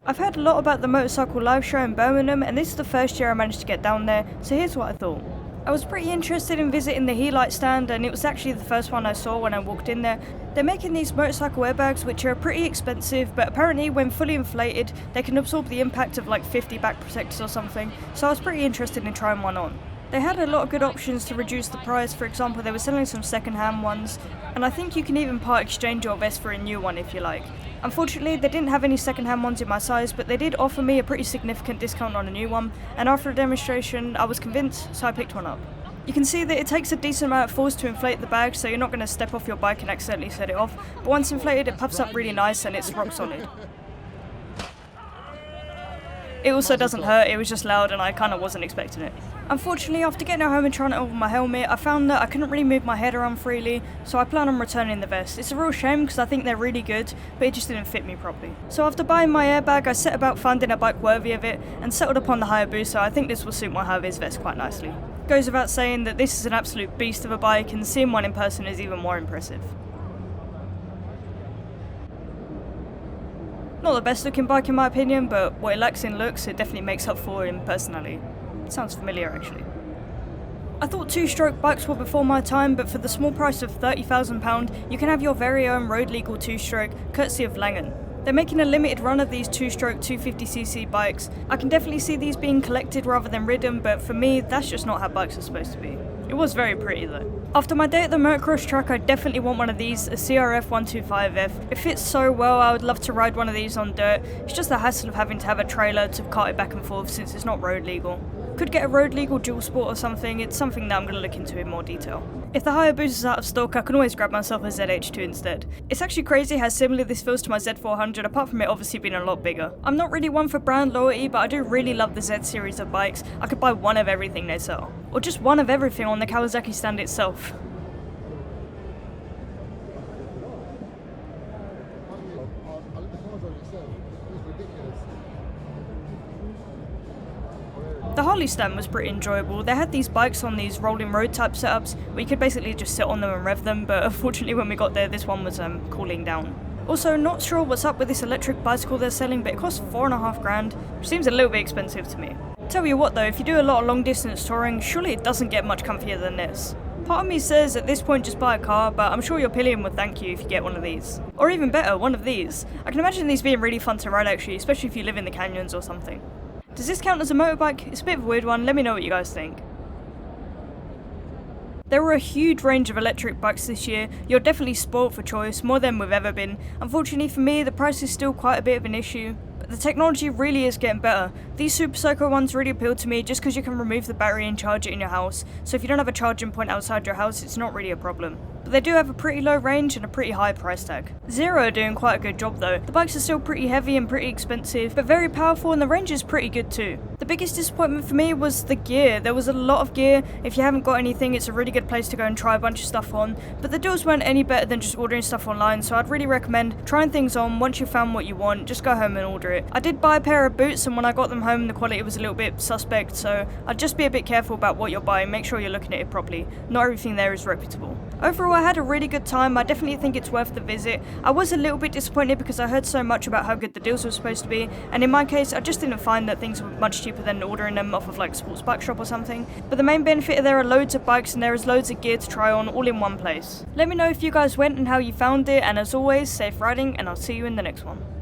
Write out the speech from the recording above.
I've heard a lot about the motorcycle live show in Birmingham, and this is the first year I managed to get down there, so here's what I thought. I was pretty interested in visiting the helite stand, and it was actually the first one I saw when I walked in there. They're making these motorcycle airbags which are pretty expensive, but apparently when fully inflated they can absorb the impact of like 50 back protectors or something, so I was pretty interested in trying one on. They had a lot of good options to reduce the price. For example, they were selling some second-hand ones, and I think you can even part exchange your vest for a new one if you like. Unfortunately, they didn't have any second-hand ones in my size, but they did offer me a pretty significant discount on a new one, and after a demonstration I was convinced, so I picked one up. You can see that it takes a decent amount of force to inflate the bag, so you're not going to step off your bike and accidentally set it off, but once inflated it puffs up really nice and it's rock solid. It also doesn't hurt, it was just loud and I kinda wasn't expecting it. Unfortunately, after getting it home and trying it over my helmet, I found that I couldn't really move my head around freely, so I plan on returning the vest. It's a real shame because I think they're really good, but it just didn't fit me properly. So after buying my airbag, I set about finding a bike worthy of it and settled upon the Hayabusa. I think this will suit my high-vis vest quite nicely. Goes without saying that this is an absolute beast of a bike, and seeing one in person is even more impressive. Not the best looking bike in my opinion, but what it lacks in looks, it definitely makes up for in personality. Sounds familiar actually. I thought two-stroke bikes were before my time, but for the small price of £30,000, you can have your very own road legal two-stroke, courtesy of Langen. They're making a limited run of these two-stroke 250cc bikes. I can definitely see these being collected rather than ridden, but for me, that's just not how bikes are supposed to be. It was very pretty though. After my day at the motocross track, I definitely want one of these, a CRF 125F. It fits so well, I would love to ride one of these on dirt. It's just the hassle of having to have a trailer to cart it back and forth since it's not road legal. Could get a road legal dual sport or something. It's something that I'm going to look into in more detail. If the Hayabusa is out of stock, I can always grab myself a ZH2 instead. It's actually crazy how similar this feels to my Z400, apart from it obviously being a lot bigger. I'm not really one for brand loyalty, but I do really love the Z series of bikes. I could buy one of everything they sell. Or just one of everything on the Kawasaki stand itself. The Harley stand was pretty enjoyable. They had these bikes on these rolling road type setups where you could basically just sit on them and rev them, but unfortunately when we got there this one was cooling down. Also, not sure what's up with this electric bicycle they're selling, but it costs $4,500, which seems a little bit expensive to me. Tell you what though, if you do a lot of long distance touring, surely it doesn't get much comfier than this. Part of me says at this point just buy a car, but I'm sure your pillion would thank you if you get one of these. Or even better, one of these. I can imagine these being really fun to ride actually, especially if you live in the canyons or something. Does this count as a motorbike? It's a bit of a weird one, let me know what you guys think. There were a huge range of electric bikes this year. You're definitely spoilt for choice, more than we've ever been. Unfortunately for me, the price is still quite a bit of an issue, but the technology really is getting better. These Super Soaker ones really appeal to me just because you can remove the battery and charge it in your house, so if you don't have a charging point outside your house, it's not really a problem. But they do have a pretty low range and a pretty high price tag. Zero are doing quite a good job though. The bikes are still pretty heavy and pretty expensive, but very powerful, and the range is pretty good too. The biggest disappointment for me was the gear. There was a lot of gear. If you haven't got anything, it's a really good place to go and try a bunch of stuff on, but the deals weren't any better than just ordering stuff online, so I'd really recommend trying things on. Once you've found what you want, just go home and order it. I did buy a pair of boots, and when I got them home the quality was a little bit suspect, so I'd just be a bit careful about what you're buying. Make sure you're looking at it properly. Not everything there is reputable. Overall, I had a really good time. I definitely think it's worth the visit. I was a little bit disappointed because I heard so much about how good the deals were supposed to be, and in my case I just didn't find that things were much cheaper than ordering them off of like a sports bike shop or something. But the main benefit, there are loads of bikes and there is loads of gear to try on all in one place. Let me know if you guys went and how you found it, and as always, safe riding, and I'll see you in the next one.